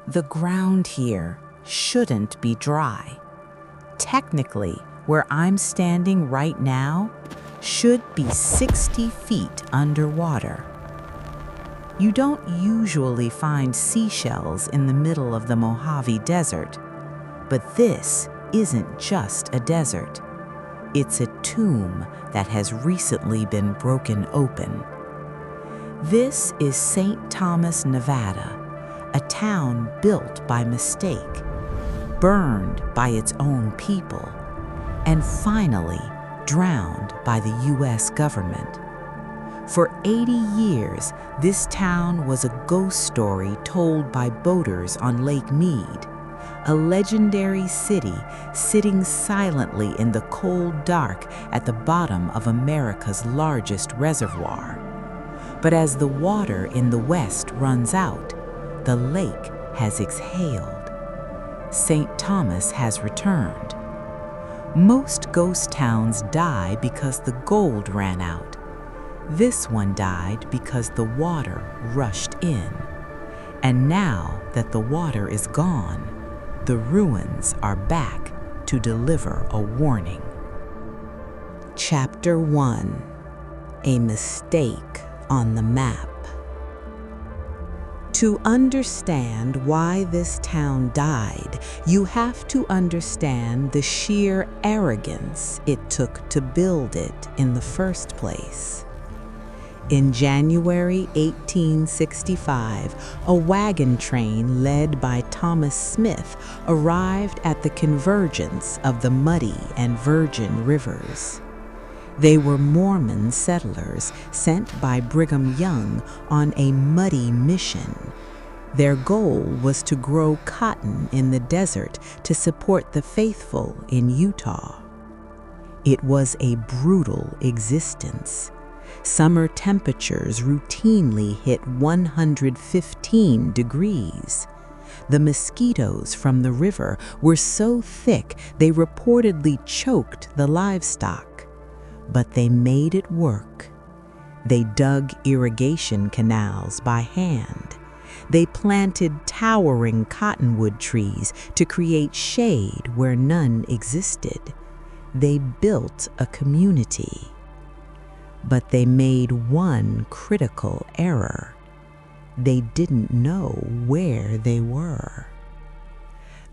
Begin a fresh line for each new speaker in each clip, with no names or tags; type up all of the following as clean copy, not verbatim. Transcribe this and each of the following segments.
The ground here shouldn't be dry. Technically, where I'm standing right now should be 60 feet underwater. You don't usually find seashells in the middle of the Mojave Desert, but this isn't just a desert. It's a tomb that has recently been broken open. This is St. Thomas, Nevada, a town built by mistake, burned by its own people, and finally drowned by the U.S. government. For 80 years, this town was a ghost story told by boaters on Lake Mead, a legendary city sitting silently in the cold dark at the bottom of America's largest reservoir. But as the water in the west runs out, the lake has exhaled. St. Thomas has returned. Most ghost towns die because the gold ran out. This one died because the water rushed in. And now that the water is gone, the ruins are back to deliver a warning. Chapter 1: A Mistake on the Map. To understand why this town died, you have to understand the sheer arrogance it took to build it in the first place. In January 1865, a wagon train led by Thomas Smith arrived at the convergence of the Muddy and Virgin Rivers. They were Mormon settlers sent by Brigham Young on a muddy mission. Their goal was to grow cotton in the desert to support the faithful in Utah. It was a brutal existence. Summer temperatures routinely hit 115 degrees. The mosquitoes from the river were so thick they reportedly choked the livestock. But they made it work. They dug irrigation canals by hand. They planted towering cottonwood trees to create shade where none existed. They built a community. But they made one critical error. They didn't know where they were.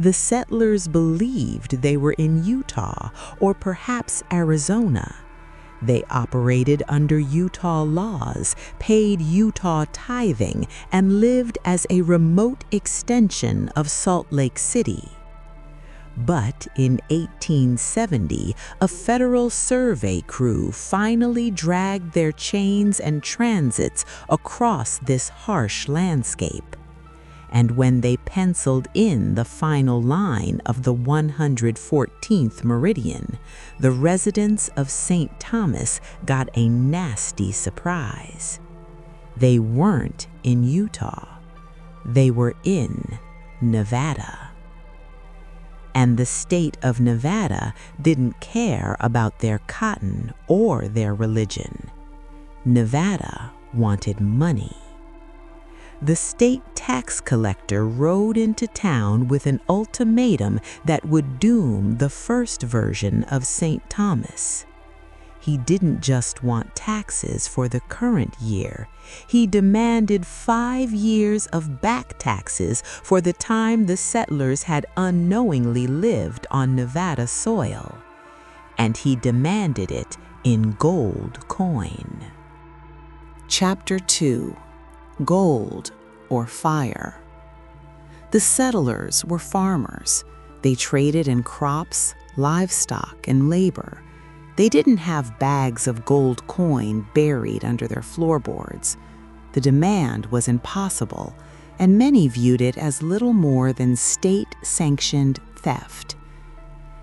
The settlers believed they were in Utah or perhaps Arizona. They operated under Utah laws, paid Utah tithing, and lived as a remote extension of Salt Lake City. But in 1870, a federal survey crew finally dragged their chains and transits across this harsh landscape. And when they penciled in the final line of the 114th meridian, the residents of St. Thomas got a nasty surprise. They weren't in Utah. They were in Nevada. And the state of Nevada didn't care about their cotton or their religion. Nevada wanted money. The state tax collector rode into town with an ultimatum that would doom the first version of St. Thomas. He didn't just want taxes for the current year. He demanded 5 years of back taxes for the time the settlers had unknowingly lived on Nevada soil. And he demanded it in gold coin. Chapter 2: Gold or Fire. The settlers were farmers. They traded in crops, livestock, and labor. They didn't have bags of gold coin buried under their floorboards. The demand was impossible, and many viewed it as little more than state-sanctioned theft.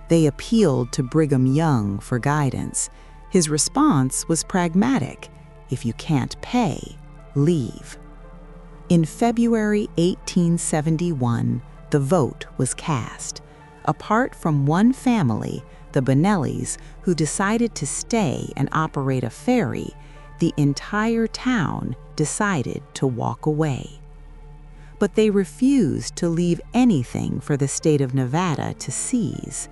They appealed to Brigham Young for guidance. His response was pragmatic: if you can't pay, leave. In February 1871, the vote was cast. Apart from one family, the Bonellis, who decided to stay and operate a ferry, the entire town decided to walk away. but they refused to leave anything for the state of Nevada to seize.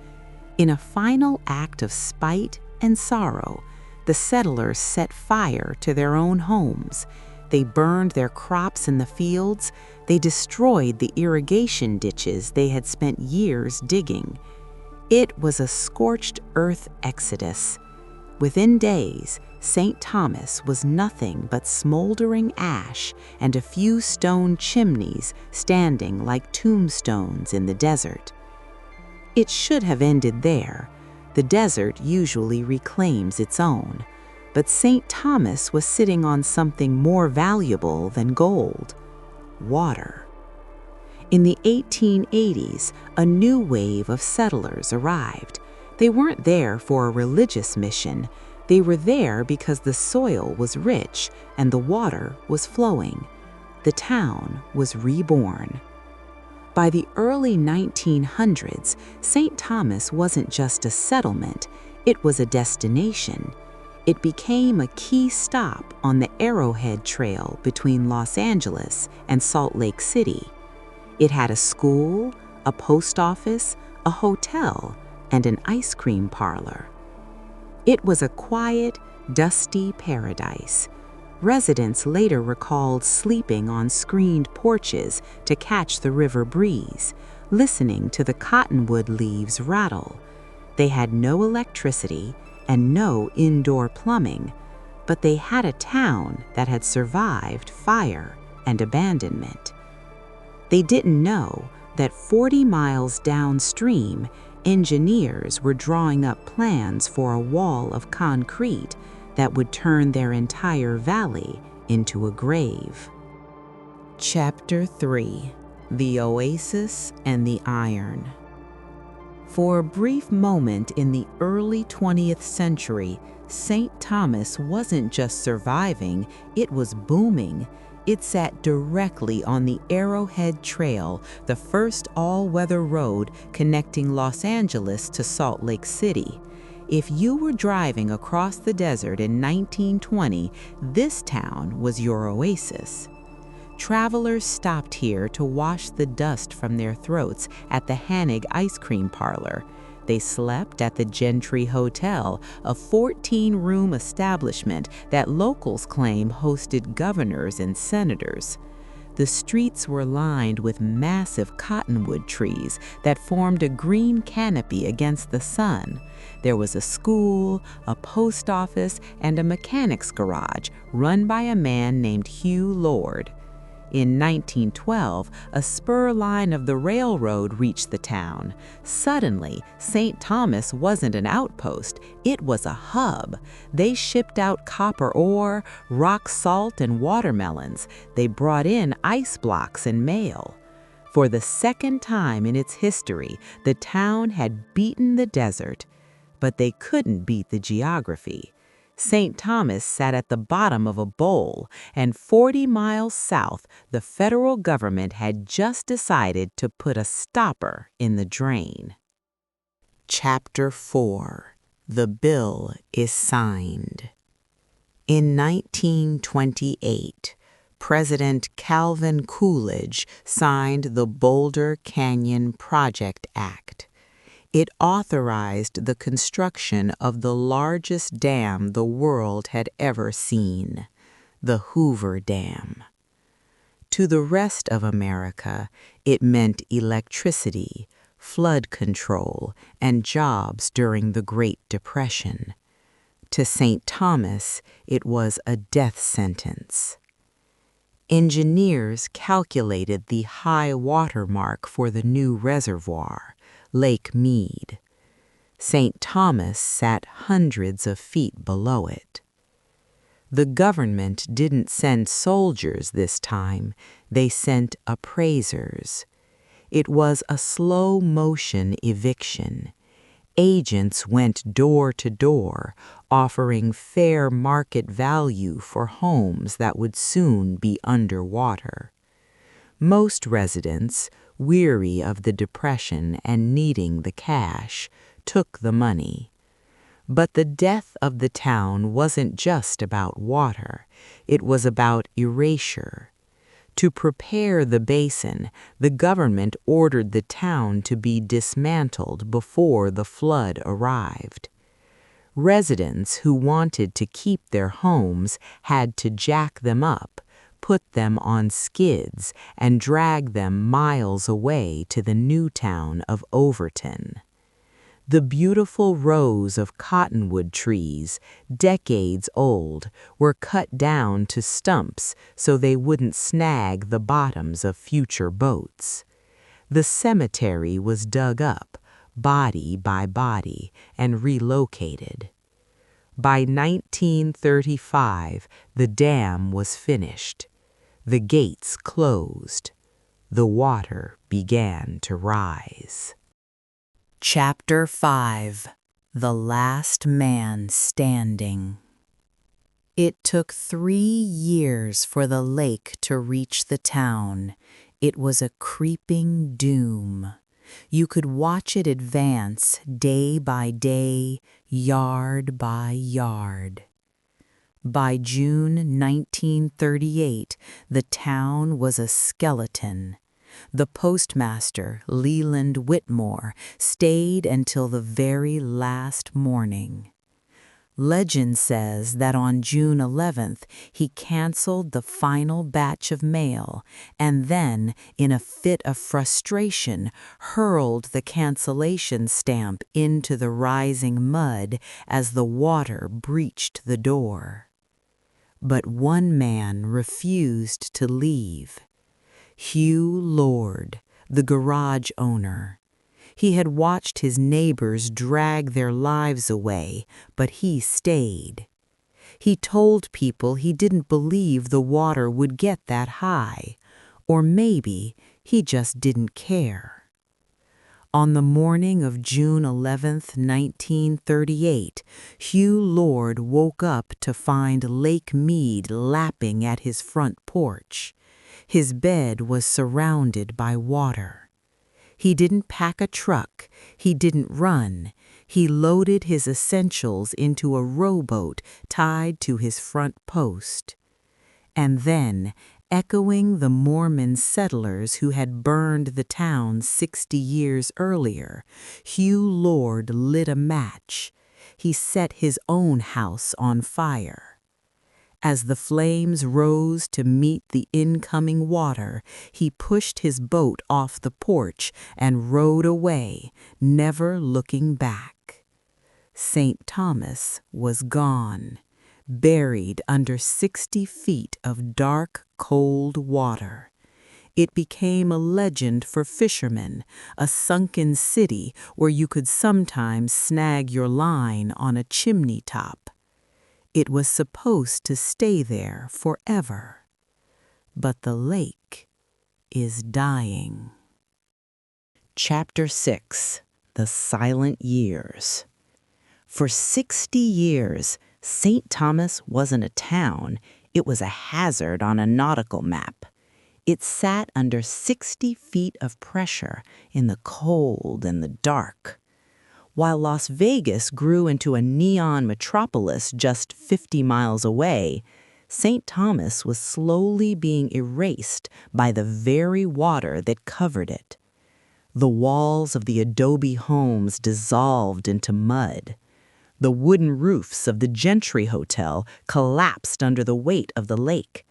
In a final act of spite and sorrow, the settlers set fire to their own homes. They burned their crops in the fields. They destroyed the irrigation ditches they had spent years digging. It was a scorched earth exodus. Within days, St. Thomas was nothing but smoldering ash and a few stone chimneys standing like tombstones in the desert. It should have ended there. The desert usually reclaims its own. But St. Thomas was sitting on something more valuable than gold: water. In the 1880s, a new wave of settlers arrived. They weren't there for a religious mission. They were there because the soil was rich and the water was flowing. The town was reborn. By the early 1900s, St. Thomas wasn't just a settlement, it was a destination. It became a key stop on the Arrowhead Trail between Los Angeles and Salt Lake City. It had a school, a post office, a hotel, and an ice cream parlor. It was a quiet, dusty paradise. Residents later recalled sleeping on screened porches to catch the river breeze, listening to the cottonwood leaves rattle. They had no electricity and no indoor plumbing, but they had a town that had survived fire and abandonment. They didn't know that 40 miles downstream, engineers were drawing up plans for a wall of concrete that would turn their entire valley into a grave. Chapter 3: The Oasis and the Iron. For a brief moment in the early 20th century, St. Thomas wasn't just surviving, it was booming. It sat directly on the Arrowhead Trail, the first all-weather road connecting Los Angeles to Salt Lake City. If you were driving across the desert in 1920, this town was your oasis. Travelers stopped here to wash the dust from their throats at the Hannig Ice Cream Parlor. They slept at the Gentry Hotel, a 14-room establishment that locals claim hosted governors and senators. The streets were lined with massive cottonwood trees that formed a green canopy against the sun. There was a school, a post office, and a mechanic's garage run by a man named Hugh Lord. In 1912, a spur line of the railroad reached the town. Suddenly, St. Thomas wasn't an outpost, it was a hub. They shipped out copper ore, rock salt, and watermelons. They brought in ice blocks and mail. For the second time in its history, the town had beaten the desert, but they couldn't beat the geography. St. Thomas sat at the bottom of a bowl, and 40 miles south, the federal government had just decided to put a stopper in the drain. Chapter 4: The Bill is Signed. In 1928, President Calvin Coolidge signed the Boulder Canyon Project Act. It authorized the construction of the largest dam the world had ever seen, the Hoover Dam. To the rest of America, it meant electricity, flood control, and jobs during the Great Depression. To St. Thomas, it was a death sentence. Engineers calculated the high water mark for the new reservoir, Lake Mead. St. Thomas sat hundreds of feet below it. The government didn't send soldiers this time, they sent appraisers. It was a slow-motion eviction. Agents went door to door, offering fair market value for homes that would soon be underwater. Most residents, weary of the depression and needing the cash, took the money. But the death of the town wasn't just about water. It was about erasure. To prepare the basin, the government ordered the town to be dismantled before the flood arrived. Residents who wanted to keep their homes had to jack them up, put them on skids, and drag them miles away to the new town of Overton. The beautiful rows of cottonwood trees, decades old, were cut down to stumps so they wouldn't snag the bottoms of future boats. The cemetery was dug up, body by body, and relocated. By 1935, the dam was finished. The gates closed. The water began to rise. Chapter 5: The Last Man Standing. It took 3 years for the lake to reach the town. It was a creeping doom. You could watch it advance day by day, yard by yard. By June 1938, the town was a skeleton. The postmaster, Leland Whitmore, stayed until the very last morning. Legend says that on June 11th, he canceled the final batch of mail and then, in a fit of frustration, hurled the cancellation stamp into the rising mud as the water breached the door. But one man refused to leave. Hugh Lord, the garage owner. He had watched his neighbors drag their lives away, but he stayed. He told people he didn't believe the water would get that high, or maybe he just didn't care. On the morning of June 11th, 1938, Hugh Lord woke up to find Lake Mead lapping at his front porch. His bed was surrounded by water. He didn't pack a truck. He didn't run. He loaded his essentials into a rowboat tied to his front post. And then, echoing the Mormon settlers who had burned the town 60 years earlier, Hugh Lord lit a match. He set his own house on fire. As the flames rose to meet the incoming water, he pushed his boat off the porch and rowed away, never looking back. St. Thomas was gone, buried under 60 feet of dark, cold water. It became a legend for fishermen, a sunken city where you could sometimes snag your line on a chimney top. It was supposed to stay there forever. But the lake is dying. Chapter 6: The Silent Years. For 60 years, St. Thomas wasn't a town, it was a hazard on a nautical map. It sat under 60 feet of pressure in the cold and the dark. While Las Vegas grew into a neon metropolis just 50 miles away, St. Thomas was slowly being erased by the very water that covered it. The walls of the adobe homes dissolved into mud. The wooden roofs of the Gentry Hotel collapsed under the weight of the lake.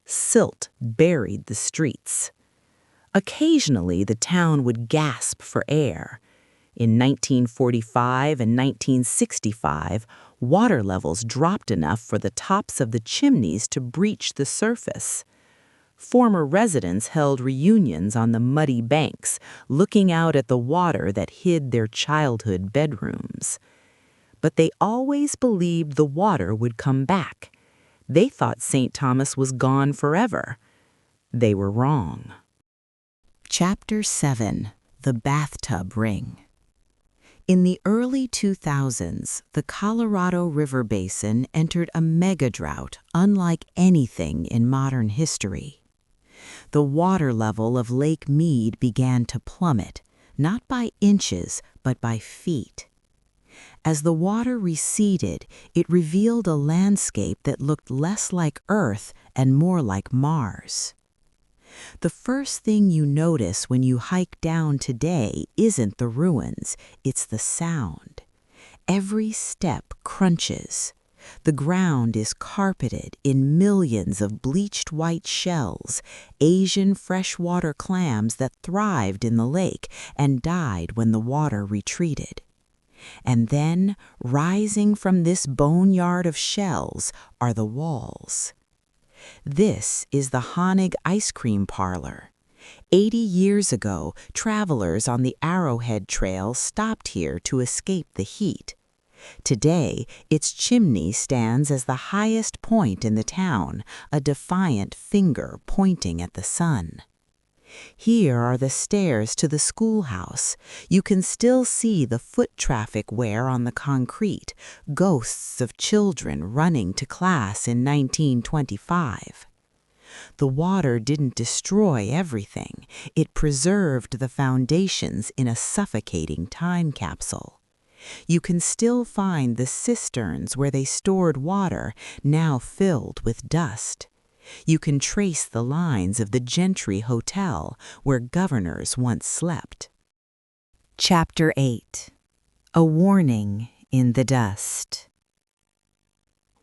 Silt buried the streets. Occasionally, the town would gasp for air. In 1945 and 1965, water levels dropped enough for the tops of the chimneys to breach the surface. Former residents held reunions on the muddy banks, looking out at the water that hid their childhood bedrooms. But they always believed the water would come back. They thought St. Thomas was gone forever. They were wrong. Chapter 7: The Bathtub Ring. In the early 2000s, the Colorado River Basin entered a megadrought unlike anything in modern history. The water level of Lake Mead began to plummet, not by inches, but by feet. As the water receded, it revealed a landscape that looked less like Earth and more like Mars. The first thing you notice when you hike down today isn't the ruins, it's the sound. Every step crunches. The ground is carpeted in millions of bleached white shells, Asian freshwater clams that thrived in the lake and died when the water retreated. And then, rising from this boneyard of shells, are the walls. This is the Honig ice cream parlor. 80 years ago, travelers on the Arrowhead Trail stopped here to escape the heat. Today, its chimney stands as the highest point in the town, a defiant finger pointing at the sun. Here are the stairs to the schoolhouse. You can still see the foot traffic wear on the concrete, ghosts of children running to class in 1925. The water didn't destroy everything. It preserved the foundations in a suffocating time capsule. You can still find the cisterns where they stored water, now filled with dust. You can trace the lines of the Gentry Hotel, where governors once slept. Chapter 8. A Warning in the Dust.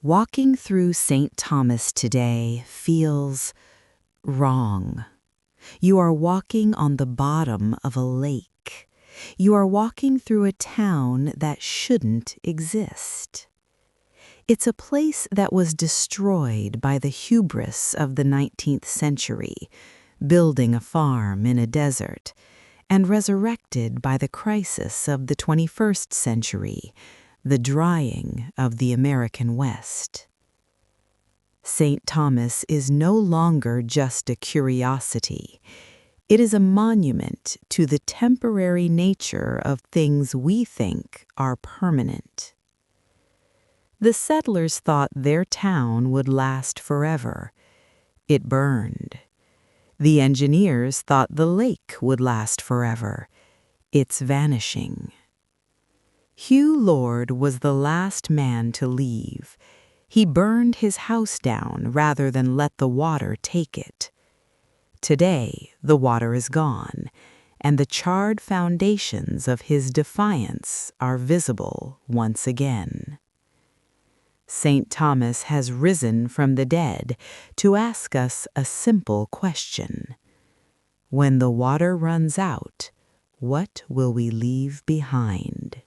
Walking through St. Thomas today feels wrong. You are walking on the bottom of a lake. You are walking through a town that shouldn't exist. It's a place that was destroyed by the hubris of the 19th century, building a farm in a desert, and resurrected by the crisis of the 21st century, the drying of the American West. St. Thomas is no longer just a curiosity. It is a monument to the temporary nature of things we think are permanent. The settlers thought their town would last forever. It burned. The engineers thought the lake would last forever. It's vanishing. Hugh Lord was the last man to leave. He burned his house down rather than let the water take it. Today, the water is gone, and the charred foundations of his defiance are visible once again. St. Thomas has risen from the dead to ask us a simple question. When the water runs out, what will we leave behind?